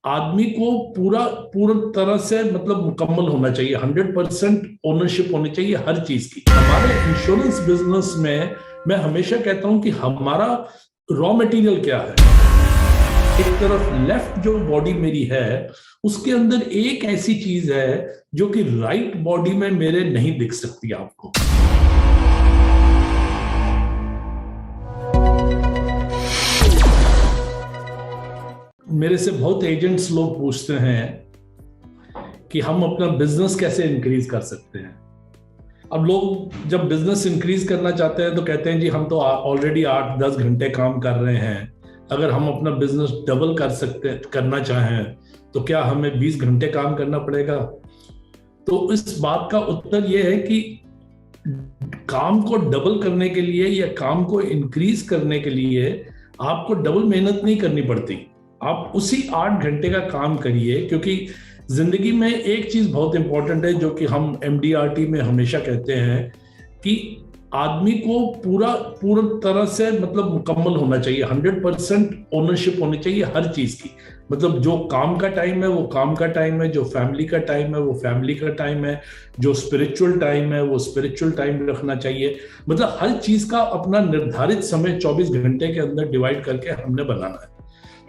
आदमी को पूरा तरह से मतलब मुकम्मल होना चाहिए, 100% ओनरशिप होनी चाहिए हर चीज की। हमारे इंश्योरेंस बिजनेस में मैं हमेशा कहता हूं कि हमारा रॉ मटेरियल क्या है। एक तरफ लेफ्ट जो बॉडी मेरी है उसके अंदर एक ऐसी चीज है जो कि राइट बॉडी में मेरे नहीं दिख सकती आपको। मेरे से बहुत एजेंट्स लोग पूछते हैं कि हम अपना बिजनेस कैसे इंक्रीज कर सकते हैं। अब लोग जब बिजनेस इंक्रीज करना चाहते हैं तो कहते हैं जी हम तो ऑलरेडी 8-10 घंटे काम कर रहे हैं, अगर हम अपना बिजनेस डबल करना चाहें तो क्या हमें 20 घंटे काम करना पड़ेगा। तो इस बात का उत्तर यह है कि काम को डबल करने के लिए या काम को इंक्रीज करने के लिए आपको डबल मेहनत नहीं करनी पड़ती। आप उसी 8 घंटे का काम करिए, क्योंकि जिंदगी में एक चीज बहुत इंपॉर्टेंट है जो कि हम एमडीआरटी में हमेशा कहते हैं कि आदमी को पूरा तरह से मतलब मुकम्मल होना चाहिए, 100% ओनरशिप होनी चाहिए हर चीज की। मतलब जो काम का टाइम है वो काम का टाइम है, जो फैमिली का टाइम है वो फैमिली का टाइम है, जो स्पिरिचुअल टाइम है वो स्पिरिचुअल टाइम रखना चाहिए। मतलब हर चीज का अपना निर्धारित समय 24 घंटे के अंदर डिवाइड करके हमने बनाना है।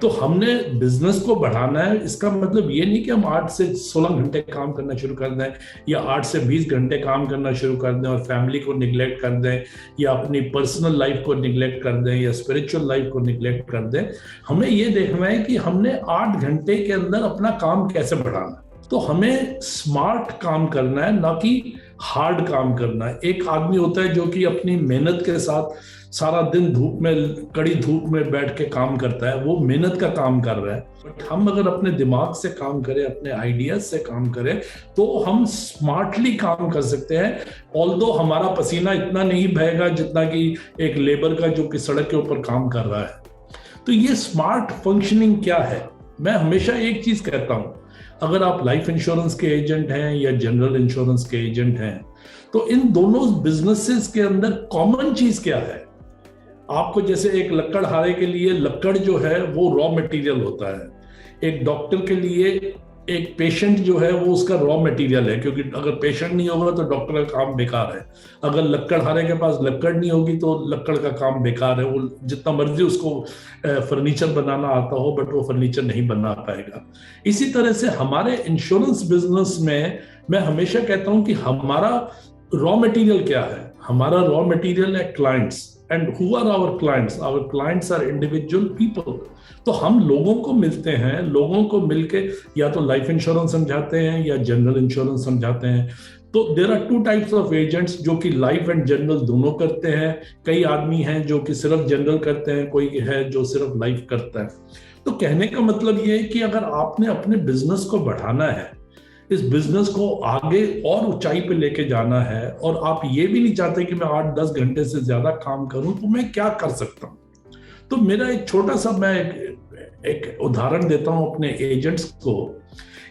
तो हमने बिजनेस को बढ़ाना है। इसका मतलब ये नहीं कि हम 8 से 16 घंटे काम करना शुरू कर दें या 8 से 20 घंटे काम करना शुरू कर दें और फैमिली को निगलेक्ट कर दें या अपनी पर्सनल लाइफ को निगलेक्ट कर दें या स्पिरिचुअल लाइफ को निगलेक्ट कर दें। हमें ये देखना है कि हमने 8 घंटे के अंदर अपना काम कैसे बढ़ाना है। तो हमें स्मार्ट काम करना है, ना कि हार्ड काम करना है। एक आदमी होता है जो कि अपनी मेहनत के साथ सारा दिन कड़ी धूप में बैठ के काम करता है, वो मेहनत का काम कर रहा है। बट हम अगर अपने दिमाग से काम करें, अपने आइडियाज से काम करें, तो हम स्मार्टली काम कर सकते हैं। ऑल्दो हमारा पसीना इतना नहीं बहेगा जितना कि एक लेबर का जो कि सड़क के ऊपर काम कर रहा है। तो ये स्मार्ट फंक्शनिंग क्या है? मैं हमेशा एक चीज कहता हूं, अगर आप लाइफ इंश्योरेंस के एजेंट हैं या जनरल इंश्योरेंस के एजेंट हैं, तो इन दोनों बिजनेसेस के अंदर कॉमन चीज क्या है? आपको जैसे एक लकड़हारे के लिए लकड़ जो है वो रॉ मटेरियल होता है, एक डॉक्टर के लिए एक पेशेंट जो है वो उसका रॉ मटेरियल है, क्योंकि अगर पेशेंट नहीं होगा तो डॉक्टर का काम बेकार है। अगर लकड़हारे के पास लकड़ नहीं होगी तो लकड़ का काम बेकार है। वो जितना मर्जी उसको फर्नीचर बनाना आता हो, बट वो फर्नीचर नहीं बना पाएगा। इसी तरह से हमारे इंश्योरेंस बिजनेस में मैं हमेशा कहता हूं कि हमारा रॉ मटेरियल क्या है? हमारा रॉ मटेरियल है clients. And who are our clients? Our clients are individual people. तो हम लोगों को मिलते हैं, लोगों को मिलके या तो लाइफ इंश्योरेंस समझाते हैं या जनरल इंश्योरेंस समझाते हैं। तो there are 2 types of agents जो कि लाइफ एंड जनरल दोनों करते हैं। कई आदमी हैं जो कि सिर्फ जनरल करते हैं, कोई है जो सिर्फ लाइफ करता है। तो कहने का मतलब ये है कि अगर आपने अपने बिजनेस को बढ़ाना है, इस बिजनेस को आगे और ऊंचाई पे लेके जाना है, और आप ये भी नहीं चाहते कि मैं 8-10 घंटे से ज्यादा काम करूं, तो मैं क्या कर सकता हूं? तो मेरा एक छोटा सा मैं एक उदाहरण देता हूं अपने एजेंट्स को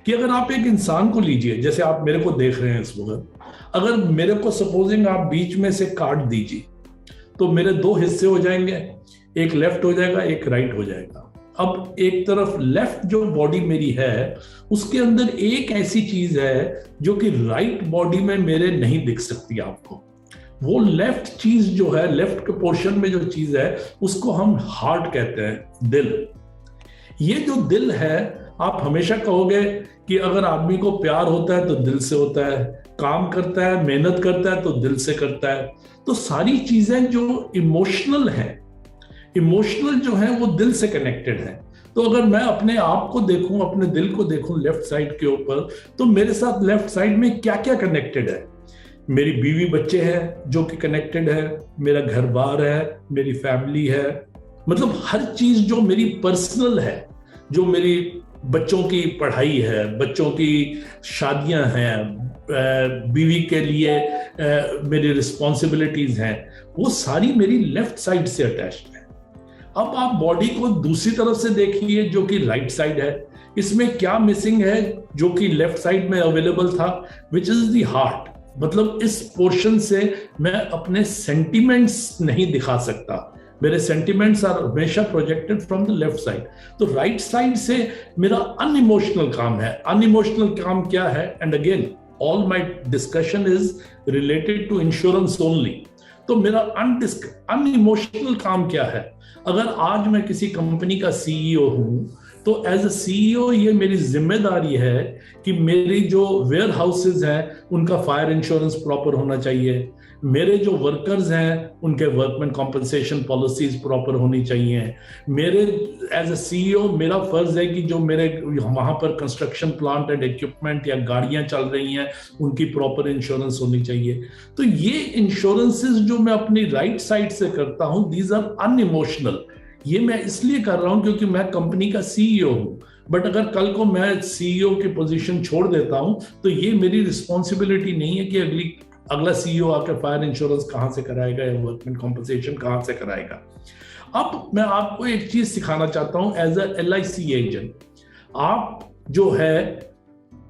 कि अगर आप एक इंसान को लीजिए, जैसे आप मेरे को देख रहे हैं इस वक्त, अगर मेरे को सपोजिंग आप बीच में से काट दीजिए तो मेरे 2 हिस्से हो जाएंगे, एक लेफ्ट हो जाएगा, एक राइट हो जाएगा। अब एक तरफ लेफ्ट जो बॉडी मेरी है उसके अंदर एक ऐसी चीज है जो कि राइट बॉडी में मेरे नहीं दिख सकती आपको। वो लेफ्ट चीज जो है, लेफ्ट के पोर्शन में जो चीज है उसको हम हार्ट कहते हैं, दिल। ये जो दिल है, आप हमेशा कहोगे कि अगर आदमी को प्यार होता है तो दिल से होता है, काम करता है, मेहनत करता है तो दिल से करता है। तो सारी चीजें जो इमोशनल हैं, इमोशनल जो है वो दिल से कनेक्टेड है। तो अगर मैं अपने आप को देखूं, अपने दिल को देखूं लेफ्ट साइड के ऊपर, तो मेरे साथ लेफ्ट साइड में क्या क्या कनेक्टेड है? मेरी बीवी बच्चे हैं जो कि कनेक्टेड है, मेरा घर बार है, मेरी फैमिली है। मतलब हर चीज जो मेरी पर्सनल है, जो मेरी बच्चों की पढ़ाई है, बच्चों की शादियां हैं, बीवी के लिए मेरी रिस्पॉन्सिबिलिटीज हैं, वो सारी मेरी लेफ्ट साइड से अटैच्ड है। अब आप बॉडी को दूसरी तरफ से देखिए जो कि राइट साइड है। इसमें क्या मिसिंग है जो कि लेफ्ट साइड में अवेलेबल था? Which is the heart. मतलब इस पोर्शन से मैं अपने सेंटिमेंट्स नहीं दिखा सकता, मेरे सेंटिमेंट्स आर हमेशा projected from the left side. तो राइट साइड से मेरा अनइमोशनल काम है। अनइमोशनल काम क्या है? And again all my discussion is related to insurance only. तो मेरा अनइमोशनल काम क्या है? अगर आज मैं किसी कंपनी का सीईओ हूं, तो एज अ सीईओ ये मेरी जिम्मेदारी है कि मेरी जो वेयर हाउसेज हैं उनका फायर इंश्योरेंस प्रॉपर होना चाहिए, मेरे जो वर्कर्स हैं उनके वर्कमैन कॉम्पनसेशन पॉलिसीज प्रॉपर होनी चाहिए, मेरे एज अ सीईओ मेरा फर्ज है कि जो मेरे वहां पर कंस्ट्रक्शन प्लांट एंड इक्विपमेंट या गाड़ियां चल रही हैं उनकी प्रॉपर इंश्योरेंस होनी चाहिए। तो ये इंश्योरेंसेस जो मैं अपनी राइट साइड से करता हूं, दीज आर अनइमोशनल। ये मैं इसलिए कर रहा हूं क्योंकि मैं कंपनी का सीईओ हूं। बट अगर कल को मैं सीईओ की पोजीशन छोड़ देता हूं तो ये मेरी रिस्पॉन्सिबिलिटी नहीं है कि अगला सीईओ आकर फायर इंश्योरेंस कहां से कराएगा या वर्कमैन कॉम्पनसेशन कहां से कराएगा। अब मैं आपको एक चीज सिखाना चाहता हूं एज अ LIC एजेंट। आप जो है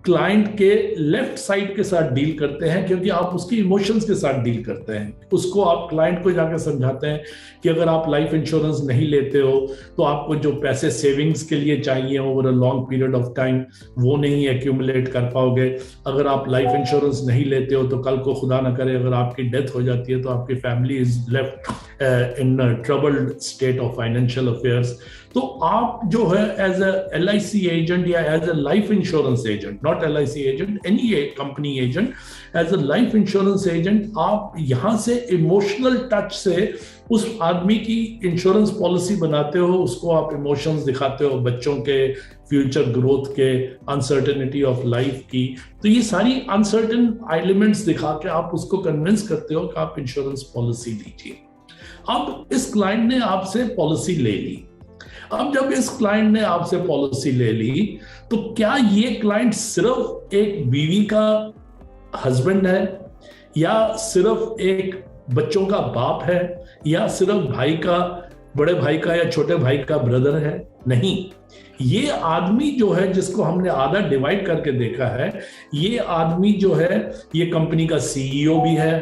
क्लाइंट के लेफ्ट साइड के साथ डील करते हैं क्योंकि आप उसकी इमोशंस के साथ डील करते हैं। उसको आप क्लाइंट को जाकर समझाते हैं कि अगर आप लाइफ इंश्योरेंस नहीं लेते हो तो आपको जो पैसे सेविंग्स के लिए चाहिए over a long period of time वो नहीं एक्यूमुलेट कर पाओगे। अगर आप लाइफ इंश्योरेंस नहीं लेते हो तो कल को खुदा ना करे अगर आपकी डेथ हो जाती है तो आपकी family is left in troubled state of financial affairs. तो आप जो है एज अ LIC एजेंट या as a life insurance agent, not LIC agent, any company agent, as a life insurance agent आप यहां से इमोशनल टच से उस आदमी की इंश्योरेंस पॉलिसी बनाते हो, उसको आप इमोशंस दिखाते हो, बच्चों के फ्यूचर ग्रोथ के, अनसर्टेनिटी ऑफ लाइफ की। तो ये सारी अनसर्टेन एलिमेंट्स दिखा के आप उसको कन्विंस करते हो कि आप इंश्योरेंस पॉलिसी लीजिए। अब इस क्लाइंट ने आपसे पॉलिसी ले ली। अब जब इस क्लाइंट ने आपसे पॉलिसी ले ली तो क्या ये क्लाइंट सिर्फ एक बीवी का हस्बैंड है या सिर्फ एक बच्चों का बाप है या सिर्फ भाई का, बड़े भाई का या छोटे भाई का ब्रदर है? नहीं, ये आदमी जो है जिसको हमने आधा डिवाइड करके देखा है, ये आदमी जो है ये कंपनी का सीईओ भी है,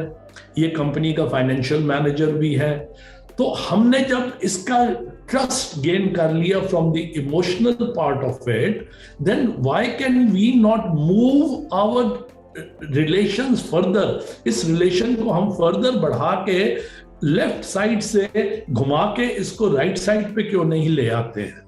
ये कंपनी का फाइनेंशियल मैनेजर भी है। तो हमने जब इसका ट्रस्ट गेन कर लिया from the emotional part of it, then why can we not move our relations further? इस रिलेशन को हम फर्दर बढ़ा के लेफ्ट साइड से घुमा के इसको राइट साइड पे क्यों नहीं ले आते हैं?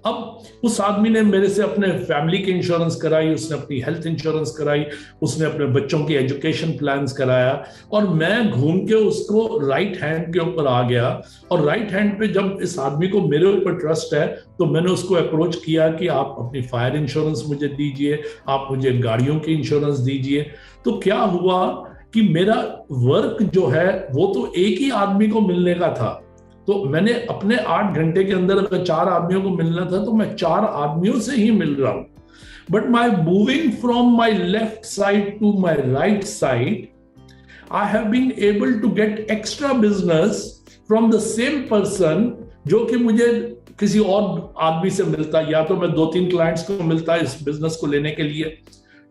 अब उस आदमी ने मेरे से अपने फैमिली की इंश्योरेंस कराई, उसने अपनी हेल्थ इंश्योरेंस कराई, उसने अपने बच्चों की एजुकेशन प्लान्स कराया, और मैं घूम के उसको राइट हैंड के ऊपर आ गया। और राइट हैंड पे जब इस आदमी को मेरे ऊपर ट्रस्ट है तो मैंने उसको अप्रोच किया कि आप अपनी फायर इंश्योरेंस मुझे दीजिए, आप मुझे गाड़ियों की इंश्योरेंस दीजिए। तो क्या हुआ कि मेरा वर्क जो है वो तो एक ही आदमी को मिलने का था, तो मैंने अपने 8 घंटे के अंदर अगर 4 आदमियों को मिलना था तो मैं 4 आदमियों से ही मिल रहा हूं। But my moving from my left side to my right side, I have been able to get extra business from the same person, जो कि मुझे किसी और आदमी से मिलता, या तो मैं 2-3 क्लाइंट्स को मिलता इस बिजनेस को लेने के लिए,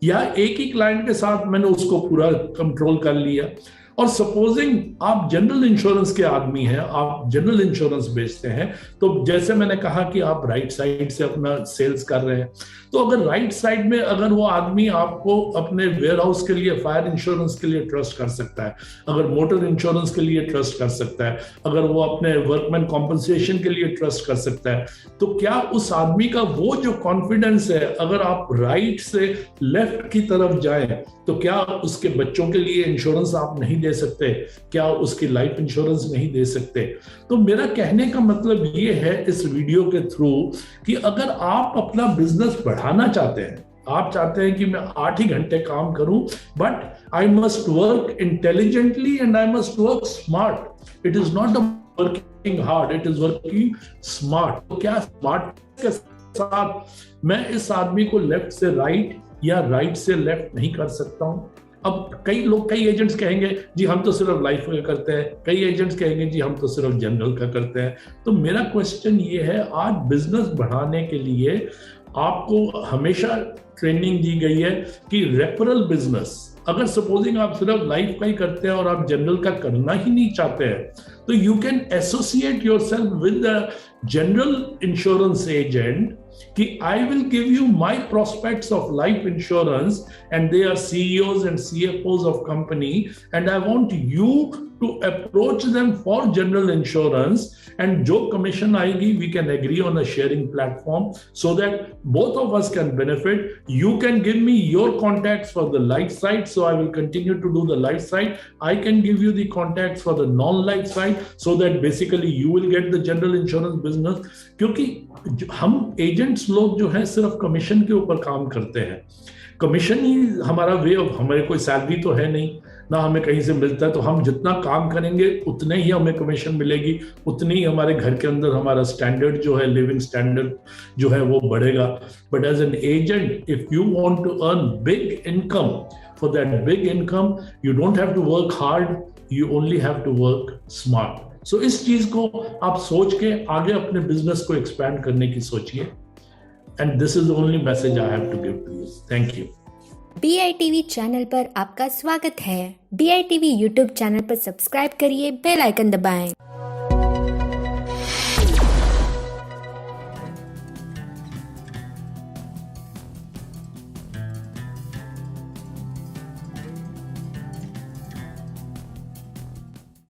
या एक ही क्लाइंट के साथ मैंने उसको पूरा कंट्रोल कर लिया। और सपोजिंग आप जनरल इंश्योरेंस के आदमी हैं, आप जनरल इंश्योरेंस बेचते हैं, तो जैसे मैंने कहा कि आप राइट साइड से अपना सेल्स कर रहे हैं, तो अगर राइट साइड में अगर वो आदमी आपको अपने वेयर हाउस के लिए फायर इंश्योरेंस के लिए ट्रस्ट कर सकता है, अगर मोटर इंश्योरेंस के लिए ट्रस्ट कर सकता है, अगर वो अपने वर्कमैन कॉम्पनसेशन के लिए ट्रस्ट कर सकता है, तो क्या उस आदमी का वो जो कॉन्फिडेंस है, अगर आप राइट से लेफ्ट की तरफ जाएं तो क्या उसके बच्चों के लिए इंश्योरेंस आप नहीं दे सकते? क्या उसकी लाइफ इंश्योरेंस नहीं दे सकते? तो मेरा कहने का मतलब ये है इस वीडियो के थ्रू कि अगर आप अपना बिजनेस बढ़ाना चाहते हैं, आप चाहते हैं कि मैं 8 ही घंटे काम करूं, but I must work intelligently and I must work smart. It is not working hard, it is working smart. तो क्या स्मार्ट के साथ मैं इस आदमी को लेफ्ट से राइट या राइट से लेफ्ट नहीं कर सकता हूं? अब कई एजेंट्स कहेंगे जी हम तो सिर्फ लाइफ का करते हैं, कई एजेंट्स कहेंगे जी हम तो सिर्फ जनरल का करते हैं। तो मेरा क्वेश्चन ये है, आज बिजनेस बढ़ाने के लिए आपको हमेशा ट्रेनिंग दी गई है कि रेफरल बिजनेस, अगर सपोजिंग आप सिर्फ लाइफ का ही करते हैं और आप जनरल का करना ही नहीं चाहते हैं, तो you can associate yourself with the general insurance agent कि I will give you my prospects of life insurance and they are CEOs and CFOs of company and I want you to approach them for general insurance, and जो commission आएगी we can agree on a sharing platform so that both of us can benefit. You can give me your contacts for the life side, so I will continue to do the life side. I can give you the contacts for the non-life side so that basically you will get the general insurance business. क्योंकि हम agents लोग जो हैं सिर्फ commission के ऊपर काम करते हैं, कमीशन ही हमारा वे ऑफ, हमारे कोई सैलरी तो है नहीं ना, हमें कहीं से मिलता है, तो हम जितना काम करेंगे उतने ही हमें कमीशन मिलेगी, उतनी ही हमारे घर के अंदर हमारा स्टैंडर्ड जो है, लिविंग स्टैंडर्ड जो है वो बढ़ेगा. But as an agent, if you want to earn big income, for that big income you don't have to work hard, you only have to work smart. So इस चीज को आप सोच के आगे अपने बिजनेस को एक्सपैंड करने की सोचिए. And this is the only message I have to give to you. Thank you. BITV channel पर आपका स्वागत है. BITV यूट्यूब चैनल पर सब्सक्राइब करिए, बेल आइकन दबाएं.